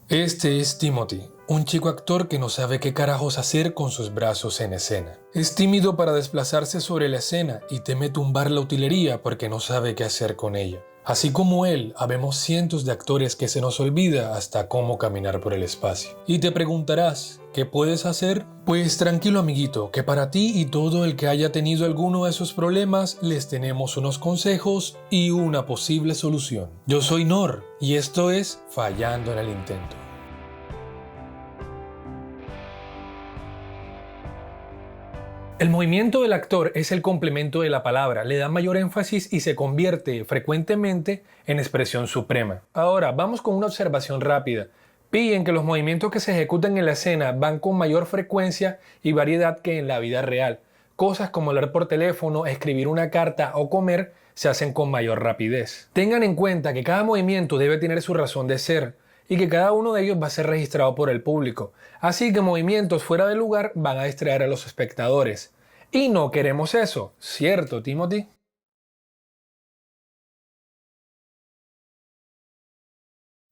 Este es Timothy, un chico actor que no sabe qué carajos hacer con sus brazos en escena. Es tímido para desplazarse sobre la escena y teme tumbar la utilería porque no sabe qué hacer con ella. Así como él, habemos cientos de actores que se nos olvida hasta cómo caminar por el espacio. Y te preguntarás, ¿qué puedes hacer? Pues tranquilo amiguito, que para ti y todo el que haya tenido alguno de esos problemas, les tenemos unos consejos y una posible solución. Yo soy Nor y esto es Fallando en el Intento. El movimiento del actor es el complemento de la palabra, le da mayor énfasis y se convierte frecuentemente en expresión suprema. Ahora, vamos con una observación rápida. Pillen que los movimientos que se ejecutan en la escena van con mayor frecuencia y variedad que en la vida real. Cosas como hablar por teléfono, escribir una carta o comer se hacen con mayor rapidez. Tengan en cuenta que cada movimiento debe tener su razón de ser y que cada uno de ellos va a ser registrado por el público. Así que movimientos fuera de lugar van a distraer a los espectadores. Y no queremos eso, ¿cierto, Timothy?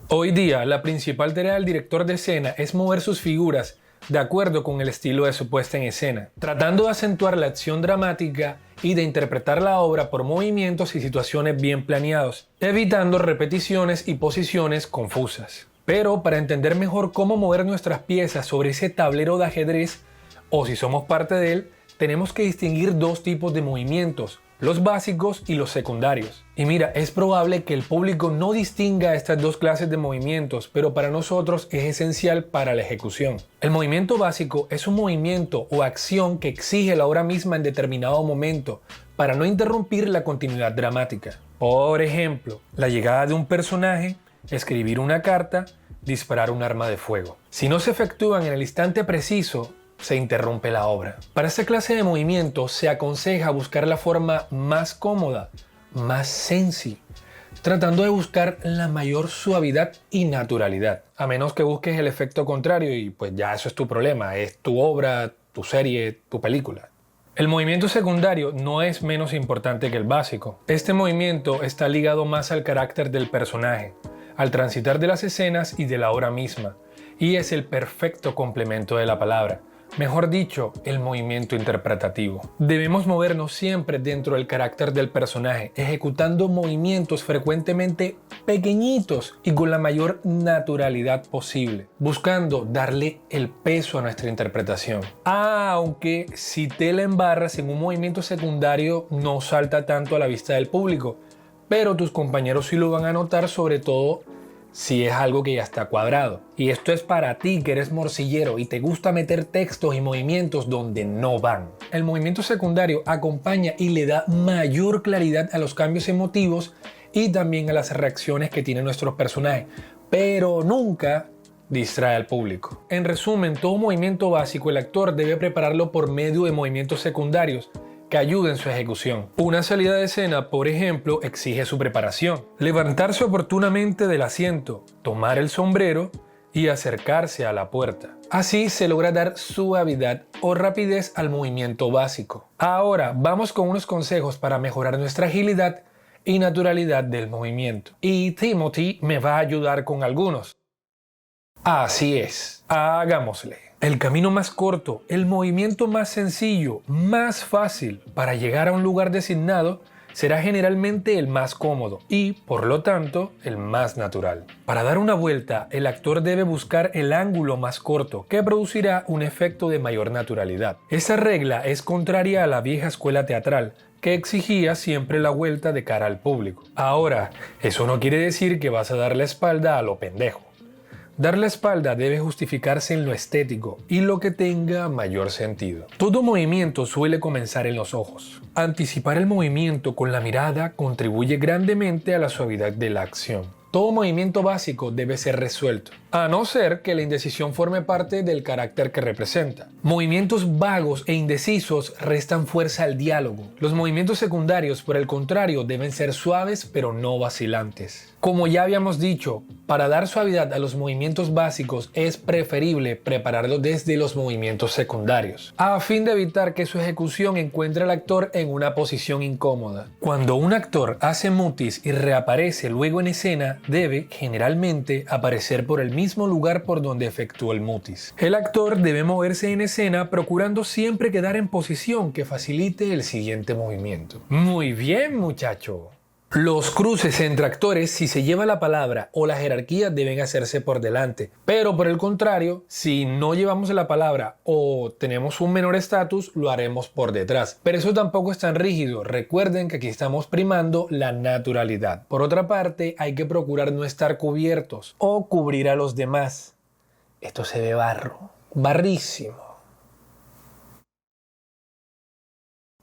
Hoy día, la principal tarea del director de escena es mover sus figuras de acuerdo con el estilo de su puesta en escena, tratando de acentuar la acción dramática y de interpretar la obra por movimientos y situaciones bien planeados, evitando repeticiones y posiciones confusas. Pero para entender mejor cómo mover nuestras piezas sobre ese tablero de ajedrez, o si somos parte de él, tenemos que distinguir dos tipos de movimientos, los básicos y los secundarios. Y mira, es probable que el público no distinga estas dos clases de movimientos, pero para nosotros es esencial para la ejecución. El movimiento básico es un movimiento o acción que exige la obra misma en determinado momento para no interrumpir la continuidad dramática. Por ejemplo, la llegada de un personaje, escribir una carta, disparar un arma de fuego. Si no se efectúan en el instante preciso, se interrumpe la obra. Para esta clase de movimientos se aconseja buscar la forma más cómoda, más sensi, tratando de buscar la mayor suavidad y naturalidad. A menos que busques el efecto contrario y pues ya eso es tu problema, es tu obra, tu serie, tu película. El movimiento secundario no es menos importante que el básico. Este movimiento está ligado más al carácter del personaje, al transitar de las escenas y de la obra misma, y es el perfecto complemento de la palabra. Mejor dicho, el movimiento interpretativo. Debemos movernos siempre dentro del carácter del personaje, ejecutando movimientos frecuentemente pequeñitos y con la mayor naturalidad posible, buscando darle el peso a nuestra interpretación. Aunque si te la embarras en un movimiento secundario no salta tanto a la vista del público, pero tus compañeros sí lo van a notar, sobre todo si es algo que ya está cuadrado. Y esto es para ti que eres morcillero y te gusta meter textos y movimientos donde no van. El movimiento secundario acompaña y le da mayor claridad a los cambios emotivos y también a las reacciones que tienen nuestros personajes, pero nunca distrae al público. En resumen, todo movimiento básico el actor debe prepararlo por medio de movimientos secundarios que ayuden en su ejecución. Una salida de escena, por ejemplo, exige su preparación. Levantarse oportunamente del asiento, tomar el sombrero y acercarse a la puerta. Así se logra dar suavidad o rapidez al movimiento básico. Ahora vamos con unos consejos para mejorar nuestra agilidad y naturalidad del movimiento. Y Timothy me va a ayudar con algunos. Así es, hagámosle. El camino más corto, el movimiento más sencillo, más fácil para llegar a un lugar designado será generalmente el más cómodo y, por lo tanto, el más natural. Para dar una vuelta, el actor debe buscar el ángulo más corto, que producirá un efecto de mayor naturalidad. Esa regla es contraria a la vieja escuela teatral, que exigía siempre la vuelta de cara al público. Ahora, eso no quiere decir que vas a dar la espalda a lo pendejo. Dar la espalda debe justificarse en lo estético y lo que tenga mayor sentido. Todo movimiento suele comenzar en los ojos. Anticipar el movimiento con la mirada contribuye grandemente a la suavidad de la acción. Todo movimiento básico debe ser resuelto, a no ser que la indecisión forme parte del carácter que representa. Movimientos vagos e indecisos restan fuerza al diálogo. Los movimientos secundarios, por el contrario, deben ser suaves pero no vacilantes. Como ya habíamos dicho, para dar suavidad a los movimientos básicos es preferible prepararlos desde los movimientos secundarios, a fin de evitar que su ejecución encuentre al actor en una posición incómoda. Cuando un actor hace mutis y reaparece luego en escena, debe, generalmente, aparecer por el mismo lugar por donde efectuó el mutis. El actor debe moverse en escena procurando siempre quedar en posición que facilite el siguiente movimiento. Muy bien, muchacho. Los cruces entre actores, si se lleva la palabra o la jerarquía, deben hacerse por delante. Pero por el contrario, si no llevamos la palabra o tenemos un menor estatus, lo haremos por detrás. Pero eso tampoco es tan rígido. Recuerden que aquí estamos primando la naturalidad. Por otra parte, hay que procurar no estar cubiertos o cubrir a los demás. Esto se ve barrísimo.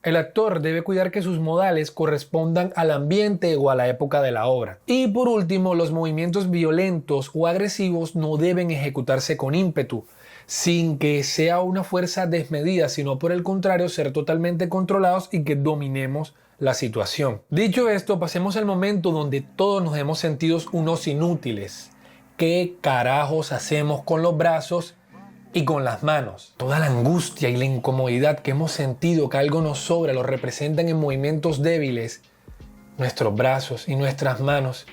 El actor debe cuidar que sus modales correspondan al ambiente o a la época de la obra. Y por último, los movimientos violentos o agresivos no deben ejecutarse con ímpetu, sin que sea una fuerza desmedida, sino por el contrario, ser totalmente controlados y que dominemos la situación. Dicho esto, pasemos al momento donde todos nos hemos sentido unos inútiles. ¿Qué carajos hacemos con los brazos y con las manos? Toda la angustia y la incomodidad que hemos sentido que algo nos sobra lo representan en movimientos débiles nuestros brazos y nuestras manos,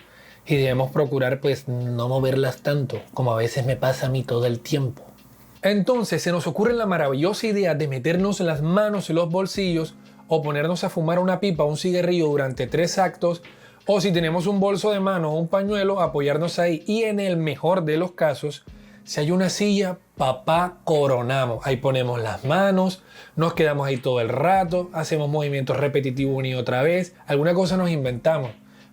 y debemos procurar pues no moverlas tanto como a veces me pasa a mí todo el tiempo. Entonces se nos ocurre la maravillosa idea de meternos las manos en los bolsillos o ponernos a fumar una pipa o un cigarrillo durante 3 actos, o si tenemos un bolso de mano o un pañuelo, apoyarnos ahí, y en el mejor de los casos, si hay una silla, papá, coronamos. Ahí ponemos las manos, nos quedamos ahí todo el rato, hacemos movimientos repetitivos una y otra vez. Alguna cosa nos inventamos,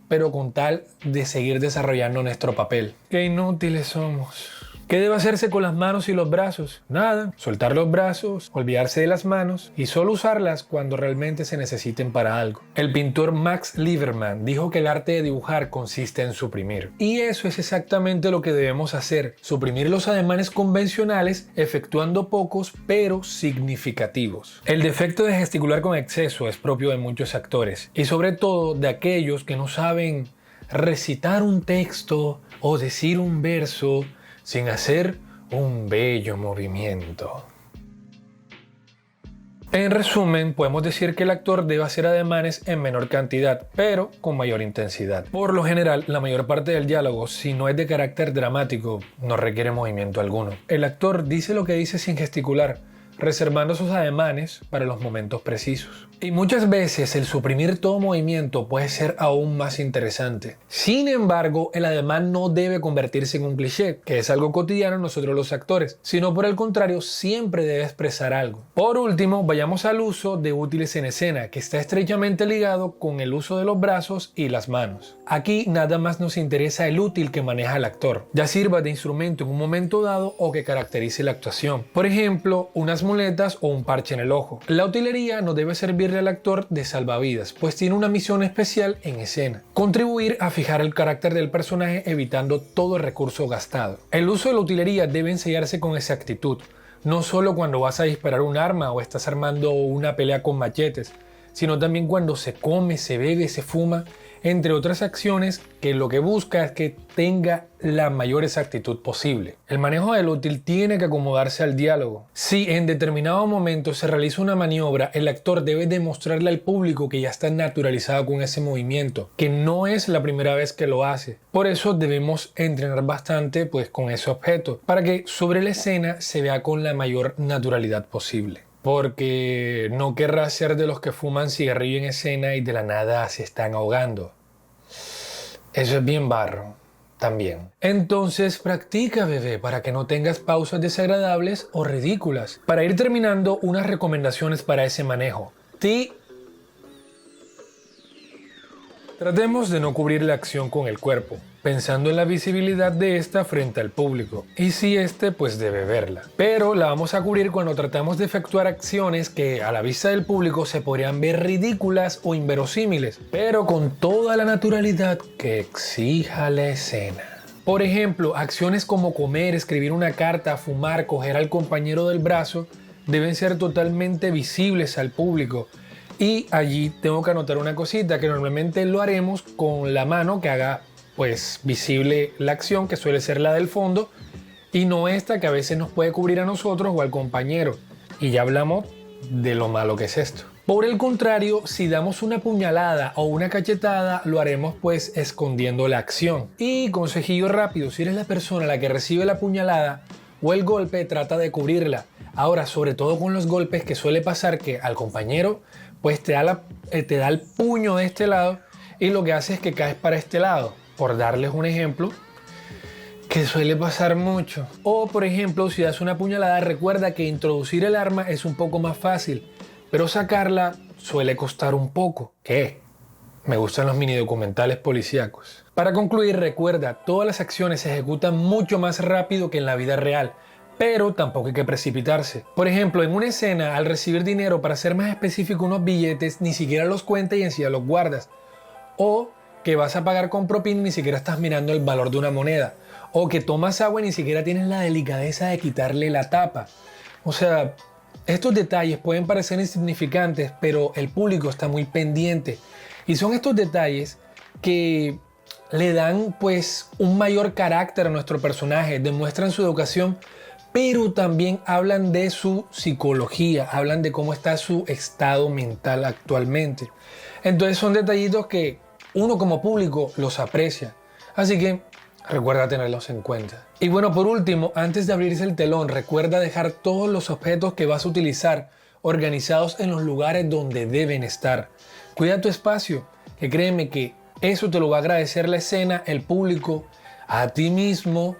pero con tal de seguir desarrollando nuestro papel. ¡Qué inútiles somos! ¿Qué debe hacerse con las manos y los brazos? Nada, soltar los brazos, olvidarse de las manos y solo usarlas cuando realmente se necesiten para algo. El pintor Max Lieberman dijo que el arte de dibujar consiste en suprimir. Y eso es exactamente lo que debemos hacer, suprimir los ademanes convencionales efectuando pocos pero significativos. El defecto de gesticular con exceso es propio de muchos actores y sobre todo de aquellos que no saben recitar un texto o decir un verso sin hacer un bello movimiento. En resumen, podemos decir que el actor debe hacer ademanes en menor cantidad, pero con mayor intensidad. Por lo general, la mayor parte del diálogo, si no es de carácter dramático, no requiere movimiento alguno. El actor dice lo que dice sin gesticular, reservando sus ademanes para los momentos precisos. Y muchas veces el suprimir todo movimiento puede ser aún más interesante. Sin embargo, el ademán no debe convertirse en un cliché, que es algo cotidiano en nosotros los actores, sino por el contrario, siempre debe expresar algo. Por último, vayamos al uso de útiles en escena, que está estrechamente ligado con el uso de los brazos y las manos. Aquí nada más nos interesa el útil que maneja el actor, ya sirva de instrumento en un momento dado o que caracterice la actuación. Por ejemplo, unas muletas o un parche en el ojo. La utilería no debe servirle al actor de salvavidas, pues tiene una misión especial en escena: contribuir a fijar el carácter del personaje evitando todo el recurso gastado. El uso de la utilería debe ensayarse con exactitud, no solo cuando vas a disparar un arma o estás armando una pelea con machetes, sino también cuando se come, se bebe, se fuma, entre otras acciones que lo que busca es que tenga la mayor exactitud posible. El manejo del útil tiene que acomodarse al diálogo. Si en determinado momento se realiza una maniobra, el actor debe demostrarle al público que ya está naturalizado con ese movimiento, que no es la primera vez que lo hace. Por eso debemos entrenar bastante pues, con ese objeto, para que sobre la escena se vea con la mayor naturalidad posible. Porque no querrá ser de los que fuman cigarrillo en escena y de la nada se están ahogando. Eso es bien barro, también. Entonces practica, bebé, para que no tengas pausas desagradables o ridículas. Para ir terminando, unas recomendaciones para ese manejo. Tratemos de no cubrir la acción con el cuerpo, pensando en la visibilidad de esta frente al público, y si este pues debe verla. Pero la vamos a cubrir cuando tratamos de efectuar acciones que a la vista del público se podrían ver ridículas o inverosímiles, pero con toda la naturalidad que exija la escena. Por ejemplo, acciones como comer, escribir una carta, fumar, coger al compañero del brazo, deben ser totalmente visibles al público. Y allí tengo que anotar una cosita, que normalmente lo haremos con la mano que haga pues visible la acción, que suele ser la del fondo, y no esta que a veces nos puede cubrir a nosotros o al compañero. Y ya hablamos de lo malo que es esto. Por el contrario, si damos una puñalada o una cachetada, lo haremos pues escondiendo la acción. Y consejillo rápido, si eres la persona a la que recibe la puñalada o el golpe, trata de cubrirla. Ahora, sobre todo con los golpes, que suele pasar que al compañero pues te da el puño de este lado y lo que hace es que caes para este lado. Por darles un ejemplo, que suele pasar mucho. O por ejemplo, si das una puñalada, recuerda que introducir el arma es un poco más fácil, pero sacarla suele costar un poco. ¿Qué? Me gustan los mini documentales policíacos. Para concluir, recuerda, todas las acciones se ejecutan mucho más rápido que en la vida real, pero tampoco hay que precipitarse. Por ejemplo, en una escena, al recibir dinero, para ser más específico, unos billetes, ni siquiera los cuentas y encima los guardas. O que vas a pagar con propina y ni siquiera estás mirando el valor de una moneda. O que tomas agua y ni siquiera tienes la delicadeza de quitarle la tapa. O sea, estos detalles pueden parecer insignificantes, pero el público está muy pendiente. Y son estos detalles que le dan pues un mayor carácter a nuestro personaje, demuestran su educación, pero también hablan de su psicología, hablan de cómo está su estado mental actualmente. Entonces son detallitos que uno como público los aprecia. Así que recuerda tenerlos en cuenta. Y bueno, por último, antes de abrirse el telón, recuerda dejar todos los objetos que vas a utilizar organizados en los lugares donde deben estar. Cuida tu espacio, que créeme que eso te lo va a agradecer la escena, el público, a ti mismo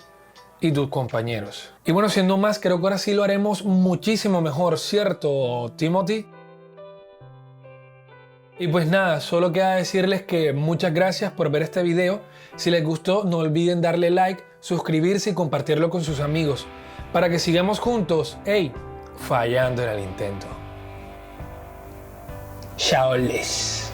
y tus compañeros. Y bueno, siendo más, creo que ahora sí lo haremos muchísimo mejor, ¿cierto, Timothy? Y pues nada, solo queda decirles que muchas gracias por ver este video. Si les gustó, no olviden darle like, suscribirse y compartirlo con sus amigos, para que sigamos juntos, fallando en el intento. Chao les.